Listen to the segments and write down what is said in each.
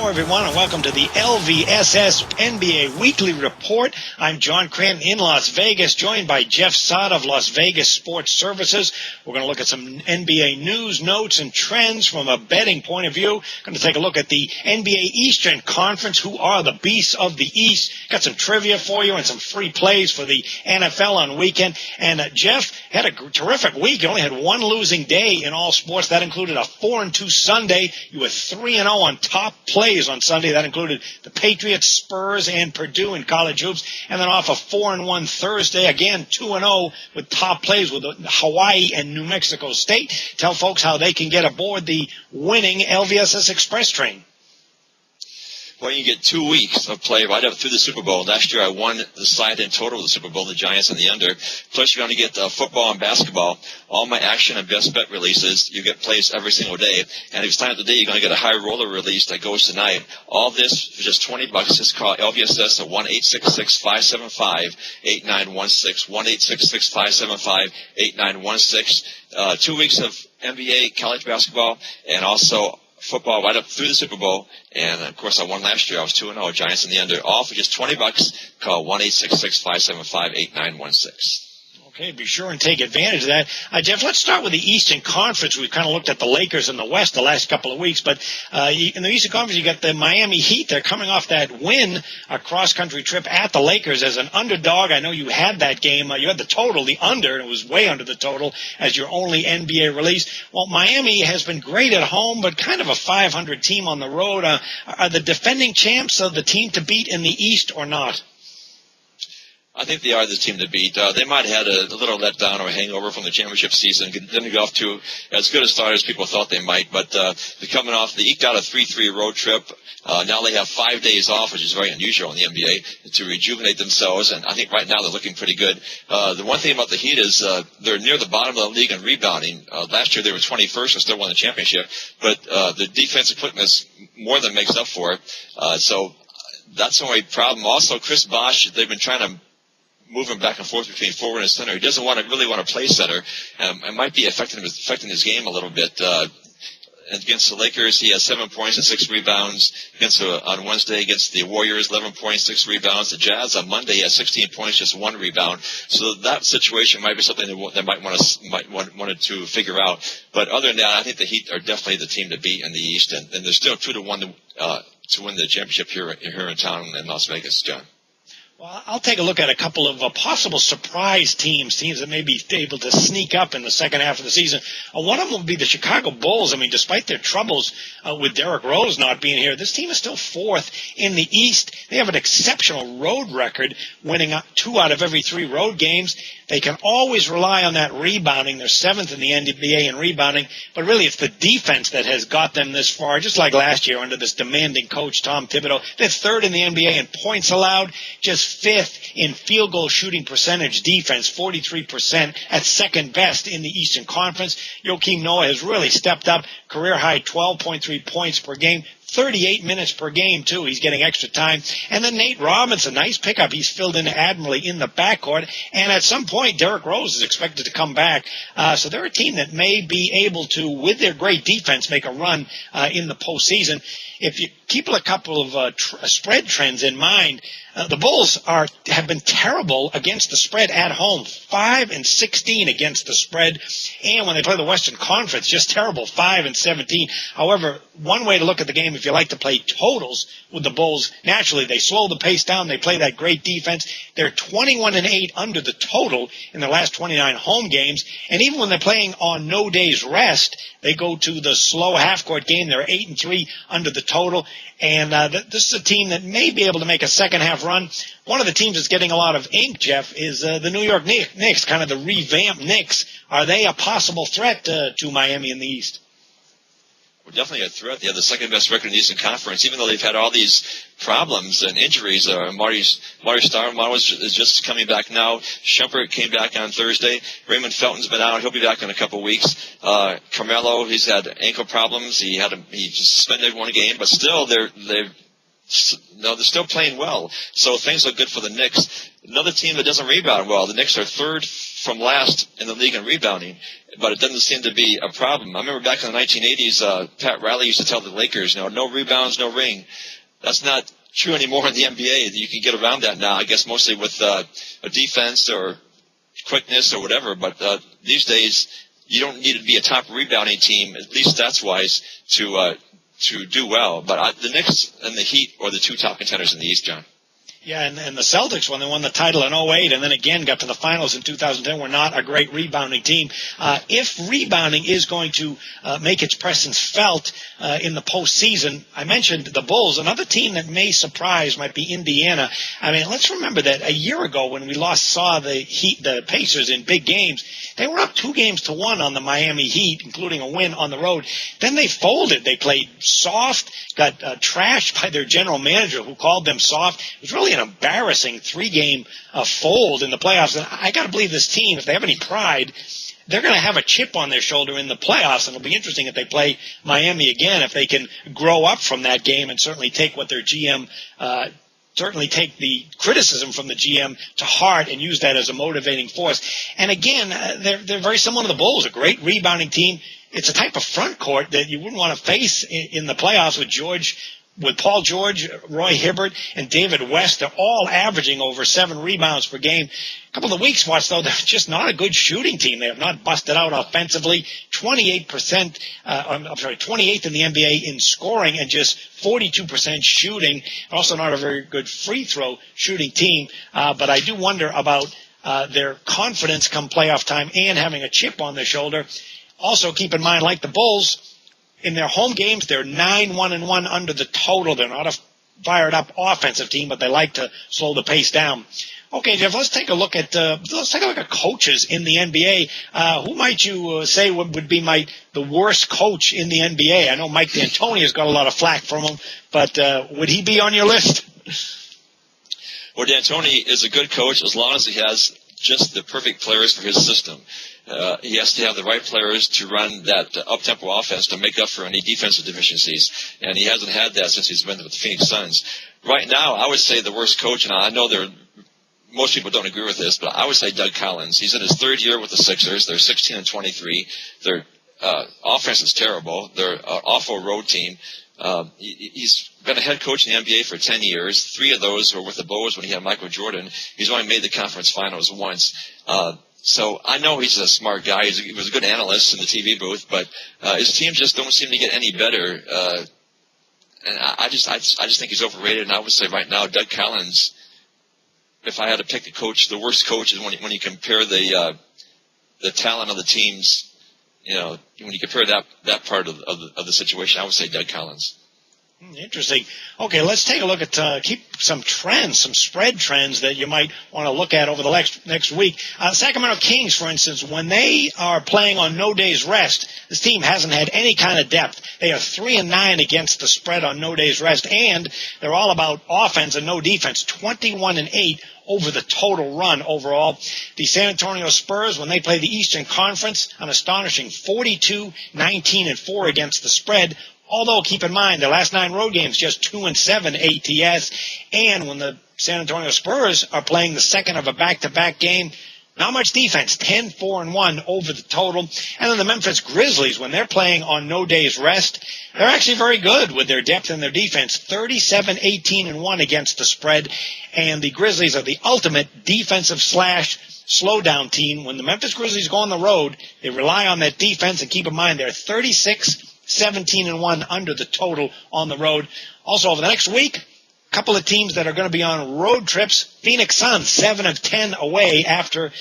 Hello, everyone, and welcome to the LVSS NBA Weekly Report. I'm John Cranton in Las Vegas, joined by Jeff Saad of Las Vegas Sports Services. We're going to look at some NBA news, notes, and trends from a betting point of view. Going to take a look at the NBA Eastern Conference. Who are the beasts of the East? Got some trivia for you and some free plays for the NFL on weekend. And Jeff had a terrific week. He only had one losing day in all sports. That included a 4-2 Sunday. You were 3-0 on top plays on Sunday. That included the Patriots, Spurs, and Purdue in college hoops. And then off a 4-1 Thursday, again 2-0 with top plays with Hawaii and New Mexico State. Tell folks how they can get aboard the winning LVSS Express train. Well, you get 2 weeks of play right up through the Super Bowl. Last year I won the side in total of the Super Bowl, the Giants and the under. Plus you're going to get football and basketball. All my action and best bet releases, you get plays every single day. And if it's time of the day, you're going to get a high roller release that goes tonight. All this for just $20. Just call LVSS at 1-866-575-8916. 1-866-575-8916. 2 weeks of NBA, college basketball, and also football right up through the Super Bowl. And, of course, I won last year. I was 2-0, Giants in the under. All for just $20. Call 1-866-575-8916. Okay, be sure and take advantage of that. Jeff, let's start with the Eastern Conference. We've kind of looked at the Lakers in the West the last couple of weeks, but in the Eastern Conference, you got the Miami Heat. They're coming off that win, a cross-country trip at the Lakers as an underdog. I know you had that game. You had the total, the under, and it was way under the total as your only NBA release. Well, Miami has been great at home, but kind of a 500 team on the road. Are the defending champs the team to beat in the East or not? I think they are the team to beat. They might have had a little letdown or a hangover from the championship season. Didn't go off to as good a start as people thought they might. But they're coming off. They eked out a 3-3 road trip. Now they have 5 days off, which is very unusual in the NBA, to rejuvenate themselves. And I think right now they're looking pretty good. The one thing about the Heat is they're near the bottom of the league in rebounding. Last year they were 21st and still won the championship. But the defensive quickness more than makes up for it. So that's the only problem. Also, Chris Bosh, they've been trying to moving back and forth between forward and center. He doesn't really want to play center. It might be affecting his game a little bit. Against the Lakers, he has 7 points and 6 rebounds. On Wednesday against the Warriors, 11 points, 6 rebounds. The Jazz on Monday has 16 points, just 1 rebound. So that situation might be something that might want to figure out. But other than that, I think the Heat are definitely the team to beat in the East, and they're still 2-1 to win the championship here in town in Las Vegas, John. Well, I'll take a look at a couple of possible surprise teams that may be able to sneak up in the second half of the season. One of them will be the Chicago Bulls. I mean, despite their troubles with Derrick Rose not being here, this team is still fourth in the East. They have an exceptional road record, winning 2 out of every 3 road games. They can always rely on that rebounding. They're 7th in the NBA in rebounding, but really it's the defense that has got them this far, just like last year under this demanding coach, Tom Thibodeau. They're 3rd in the NBA in points allowed, just 5th in field goal shooting percentage defense, 43% at second best in the Eastern Conference. Joakim Noah has really stepped up, career high 12.3 points per game. 38 minutes per game, too. He's getting extra time. And then Nate Robinson, nice pickup. He's filled in admirably in the backcourt. And at some point, Derrick Rose is expected to come back. So they're a team that may be able to, with their great defense, make a run in the postseason. If you keep a couple of spread trends in mind, the Bulls have been terrible against the spread at home, 5-16 against the spread, and when they play the Western Conference, just terrible, 5-17. However, one way to look at the game, if you like to play totals with the Bulls, naturally they slow the pace down, they play that great defense. They're 21-8 under the total in their last 29 home games, and even when they're playing on no days rest, they go to the slow half-court game. They're 8-3 under the total, and this is a team that may be able to make a second-half run. One of the teams that's getting a lot of ink, Jeff, is the New York Knicks, kind of the revamped Knicks. Are they a possible threat to Miami in the East? We're definitely a threat. They have the second best record in the Eastern Conference, even though they've had all these problems and injuries. Marty Stoudemire is just coming back now. Shumpert came back on Thursday. Raymond Felton's been out. He'll be back in a couple of weeks. Carmelo, he's had ankle problems. He suspended 1 game, but still they're still playing well. So things look good for the Knicks. Another team that doesn't rebound well. The Knicks are 3rd from last in the league in rebounding. but it doesn't seem to be a problem. I remember back in the 1980s, Pat Riley used to tell the Lakers, no rebounds, no ring. That's not true anymore in the NBA. You can get around that now, I guess, mostly with a defense or quickness or whatever. But these days, you don't need to be a top rebounding team, at least stats-wise, to do well. But the Knicks and the Heat are the two top contenders in the East, John. Yeah, and the Celtics, when they won the title in 2008 and then again got to the finals in 2010, were not a great rebounding team. If rebounding is going to make its presence felt in the postseason, I mentioned the Bulls. Another team that may surprise might be Indiana. I mean, let's remember that a year ago when we saw the Pacers in big games, they were up 2-1 on the Miami Heat, including a win on the road. Then they folded. They played soft, got trashed by their general manager who called them soft. It was really an embarrassing 3-game fold in the playoffs. And I got to believe this team, if they have any pride, they're going to have a chip on their shoulder in the playoffs. And it'll be interesting if they play Miami again, if they can grow up from that game and certainly take what their GM certainly take the criticism from the GM to heart and use that as a motivating force. And again, they're very similar to the Bulls, a great rebounding team. It's a type of front court that you wouldn't want to face in the playoffs with Paul George, Roy Hibbert, and David West. They're all averaging over 7 rebounds per game. A couple of the weeks watched, though, they're just not a good shooting team. They have not busted out offensively. 28th in the NBA in scoring and just 42% shooting. Also not a very good free throw shooting team. But I do wonder about their confidence come playoff time and having a chip on their shoulder. Also, keep in mind, like the Bulls, in their home games, they're 9-1-1 under the total. They're not a fired-up offensive team, but they like to slow the pace down. Okay, Jeff, let's take a look at coaches in the NBA. Who might you say would be the worst coach in the NBA? I know Mike D'Antoni has got a lot of flack from him, but would he be on your list? Well, D'Antoni is a good coach as long as he has just the perfect players for his system. He has to have the right players to run that up-tempo offense to make up for any defensive deficiencies, and he hasn't had that since he's been with the Phoenix Suns. Right now, I would say the worst coach, and I know most people don't agree with this, but I would say Doug Collins. He's in his 3rd year with the Sixers. They're 16-23. Their offense is terrible. They're an awful road team. He's been a head coach in the NBA for 10 years. 3 of those were with the Bulls when he had Michael Jordan. He's only made the conference finals once. So I know he's a smart guy. He was a good analyst in the TV booth, but his teams just don't seem to get any better. And I just think he's overrated. And I would say right now, Doug Collins, if I had to pick a coach, the worst coach is when you compare the talent of the teams. You know, when you compare that part of the situation, I would say Doug Collins. Interesting. Okay, let's take a look at keep some trends, some spread trends that you might want to look at over the next week. Sacramento Kings, for instance, when they are playing on no days rest, this team hasn't had any kind of depth. They are 3-9 against the spread on no days rest, and they're all about offense and no defense. 21-8 over the total run overall. The San Antonio Spurs, when they play the Eastern Conference, an astonishing 42-19-4 against the spread. Although, keep in mind, their last 9 road games, just 2-7 ATS. And when the San Antonio Spurs are playing the second of a back-to-back game, not much defense, 10-4-1 over the total. And then the Memphis Grizzlies, when they're playing on no days rest, they're actually very good with their depth and their defense, 37-18-1 against the spread. And the Grizzlies are the ultimate defensive / slowdown team. When the Memphis Grizzlies go on the road, they rely on that defense. And keep in mind, they're 36-17-1 under the total on the road. Also, over the next week, a couple of teams that are going to be on road trips. Phoenix Suns, 7-10 away after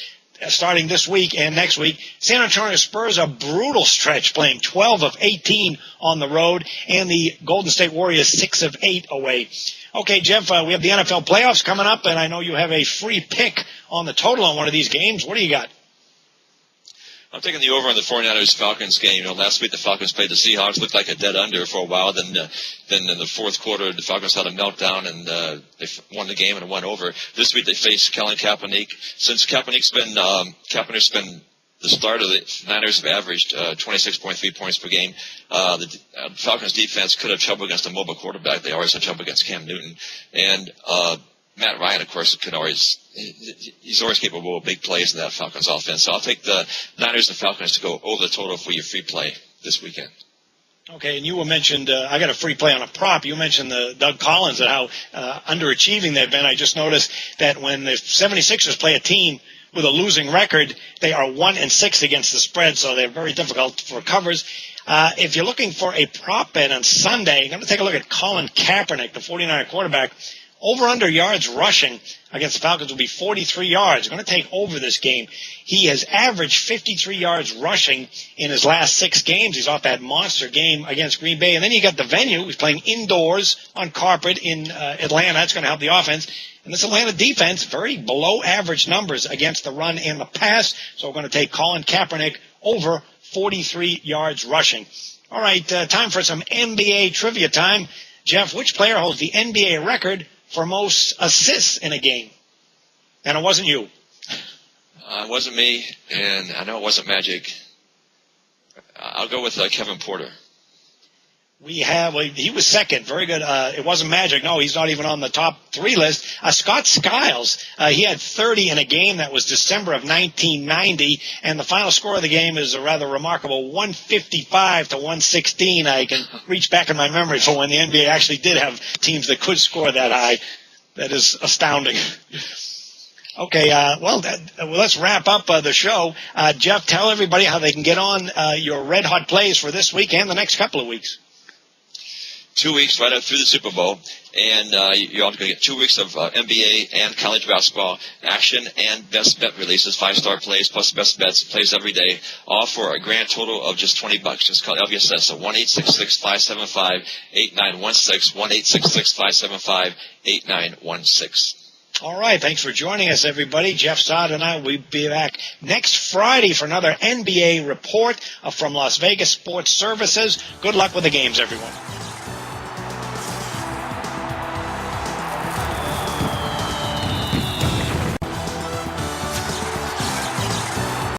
starting this week and next week. San Antonio Spurs, a brutal stretch, playing 12-18 on the road. And the Golden State Warriors, 6-8 away. Okay, Jeff, we have the NFL playoffs coming up, and I know you have a free pick on the total on one of these games. What do you got? I'm taking the over on the 49ers-Falcons game. You know, last week the Falcons played the Seahawks, looked like a dead under for a while. Then in the fourth quarter, the Falcons had a meltdown, and they won the game and went over. This week they face Colin Kaepernick. Since Kaepernick's been the start of the Niners have averaged 26.3 points per game. The Falcons defense could have trouble against a mobile quarterback. They always have trouble against Cam Newton. And Matt Ryan, of course, he's always capable of big plays in that Falcons offense. So I'll take the Niners and Falcons to go over the total for your free play this weekend. Okay, and you were mentioned, I got a free play on a prop. You mentioned the Doug Collins and how underachieving they've been. I just noticed that when the 76ers play a team with a losing record, they are 1-6 against the spread, so they're very difficult for covers. If you're looking for a prop bet on Sunday, you're going to take a look at Colin Kaepernick, the 49er quarterback. Over-under yards rushing against the Falcons will be 43 yards. We're going to take over this game. He has averaged 53 yards rushing in his last 6 games. He's off that monster game against Green Bay. And then you got the venue. He's playing indoors on carpet in Atlanta. That's going to help the offense. And this Atlanta defense, very below-average numbers against the run and the pass. So we're going to take Colin Kaepernick over 43 yards rushing. All right, time for some NBA trivia time. Jeff, which player holds the NBA record for most assists in a game? And it wasn't you. It wasn't me, and I know it wasn't Magic. I'll go with Kevin Porter. He was second. Very good. It wasn't Magic. No, he's not even on the top 3 list. Scott Skiles, he had 30 in a game that was December of 1990, and the final score of the game is a rather remarkable 155-116. I can reach back in my memory for when the NBA actually did have teams that could score that high. That is astounding. Okay, let's wrap up the show. Jeff, tell everybody how they can get on your red-hot plays for this week and the next couple of weeks. 2 weeks right up through the Super Bowl, and you're also going to get 2 weeks of NBA and college basketball action and best bet releases, 5-star plays plus best bets, plays every day, all for a grand total of just $20. Just call LVSS, so 1-866-575-8916, 1-866-575-8916. All right, thanks for joining us, everybody. Jeff Saad and I will be back next Friday for another NBA report from Las Vegas Sports Services. Good luck with the games, everyone.